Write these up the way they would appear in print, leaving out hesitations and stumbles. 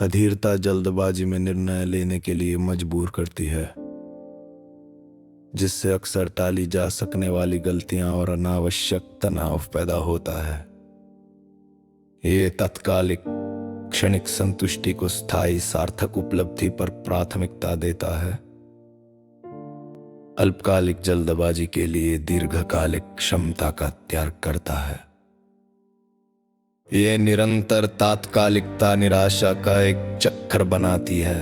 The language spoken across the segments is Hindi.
अधीरता जल्दबाजी में निर्णय लेने के लिए मजबूर करती है, जिससे अक्सर टाली जा सकने वाली गलतियां और अनावश्यक तनाव पैदा होता है। ये तात्कालिक क्षणिक संतुष्टि को स्थायी सार्थक उपलब्धि पर प्राथमिकता देता है। अल्पकालिक जल्दबाजी के लिए दीर्घकालिक क्षमता का त्याग करता है। ये निरंतर तात्कालिकता निराशा का एक चक्कर बनाती है,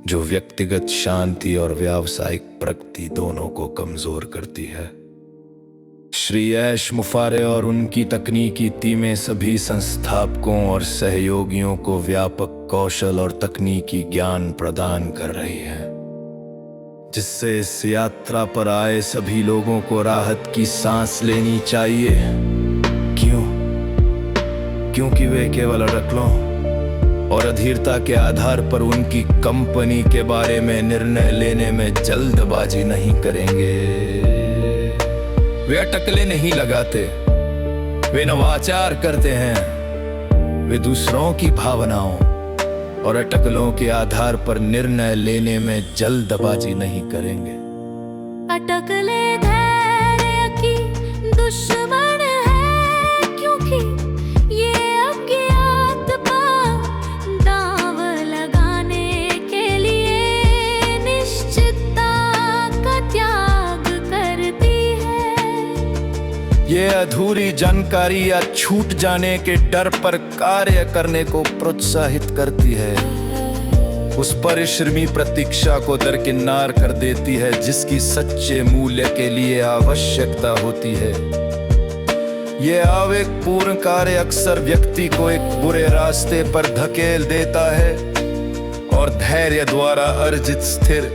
जो व्यक्तिगत शांति और व्यावसायिक प्रगति दोनों को कमजोर करती है। श्री ऐश मुफारे और उनकी तकनीकी टीमें सभी संस्थापकों और सहयोगियों को व्यापक कौशल और तकनीकी ज्ञान प्रदान कर रही है, जिससे इस यात्रा पर आए सभी लोगों को राहत की सांस लेनी चाहिए। क्योंकि वे केवल अड़कलों और अधीरता के आधार पर उनकी कंपनी के बारे में निर्णय लेने में जल्दबाजी नहीं करेंगे। वे अटकलें नहीं लगाते, वे नवाचार करते हैं। वे दूसरों की भावनाओं और अटकलों के आधार पर निर्णय लेने में जल्दबाजी नहीं करेंगे। अटकले धैर्य की दुश्मन है, क्योंकि ये अज्ञात पर दांव लगाने के लिए निश्चितता का त्याग करती है। ये अधूरी जानकारी या छूट जाने के डर पर कार्य करने को प्रोत्साहित करती है। उस परिश्रमी प्रतीक्षा को दरकिनार कर देती है जिसकी सच्चे मूल्य के लिए आवश्यकता होती है। ये आवेगपूर्ण कार्य अक्सर व्यक्ति को एक बुरे रास्ते पर धकेल देता है और धैर्य द्वारा अर्जित स्थिर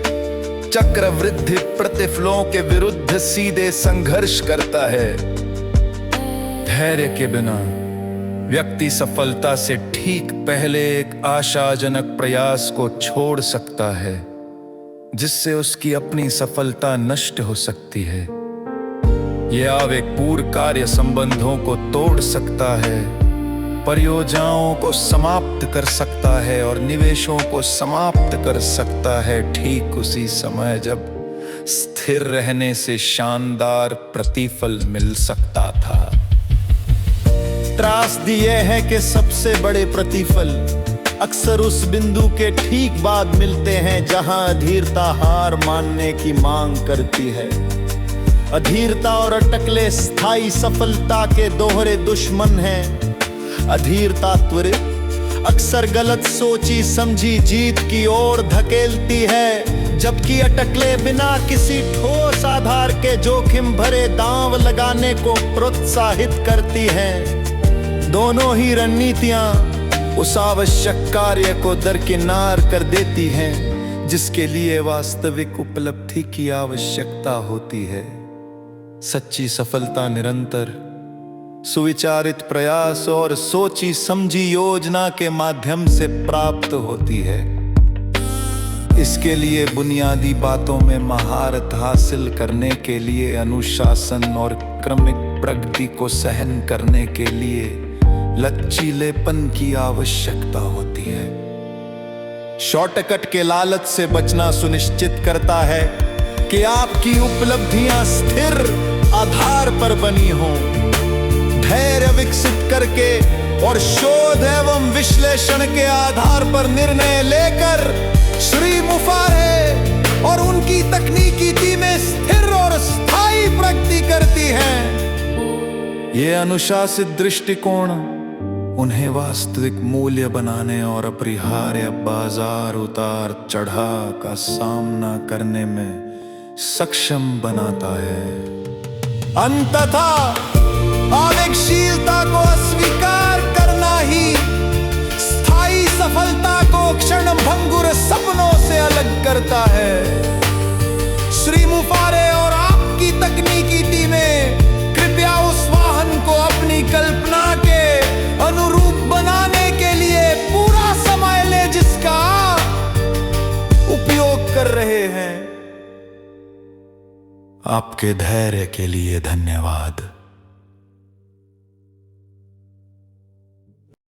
चक्रवृद्धि प्रतिफलों के विरुद्ध सीधे संघर्ष करता है। धैर्य के बिना व्यक्ति सफलता से ठीक पहले एक आशाजनक प्रयास को छोड़ सकता है, जिससे उसकी अपनी सफलता नष्ट हो सकती है। यह आवेगपूर्ण कार्य संबंधों को तोड़ सकता है, परियोजनाओं को समाप्त कर सकता है और निवेशों को समाप्त कर सकता है, ठीक उसी समय जब स्थिर रहने से शानदार प्रतिफल मिल सकता था। त्रासदी यह है कि सबसे बड़े प्रतिफल अक्सर उस बिंदु के ठीक बाद मिलते हैं जहां अधीरता हार मानने की मांग करती है। अधीरता और अटकलें स्थायी सफलता के दोहरे दुश्मन हैं। अधीरता त्वरित अक्सर गलत सोची समझी जीत की ओर धकेलती है, जबकि अटकलें बिना किसी ठोस आधार के जोखिम भरे दांव लगाने को प्रोत्साहित करती हैं। दोनों ही रणनीतियां उस आवश्यक कार्य को दरकिनार कर देती हैं जिसके लिए वास्तविक उपलब्धि की आवश्यकता होती है। सच्ची सफलता निरंतर सुविचारित प्रयास और सोची समझी योजना के माध्यम से प्राप्त होती है। इसके लिए बुनियादी बातों में महारत हासिल करने के लिए अनुशासन और क्रमिक प्रगति को सहन करने के लिए लचीलेपन की आवश्यकता होती है। शॉर्टकट के लालच से बचना सुनिश्चित करता है कि आपकी उपलब्धियां स्थिर आधार पर बनी हों। धैर्य विकसित करके और शोध एवं विश्लेषण के आधार पर निर्णय लेकर श्री मुफारे और उनकी तकनीकी टीमें स्थिर और स्थायी प्रगति करती हैं। ये अनुशासित दृष्टिकोण उन्हें वास्तविक मूल्य बनाने और अपरिहार्य बाजार उतार चढ़ाव का सामना करने में सक्षम बनाता है। अंततः आवेगशीलता को अस्वीकार करना ही स्थायी सफलता को क्षणभंगुर सपनों से अलग करता है। श्री मुफारे और आपकी तकनीकी टीमें कृपया उस वाहन को अपनी कल्पना के अनुरूप बनाने के लिए पूरा समय ले जिसका उपयोग कर रहे हैं। आपके धैर्य के लिए धन्यवाद।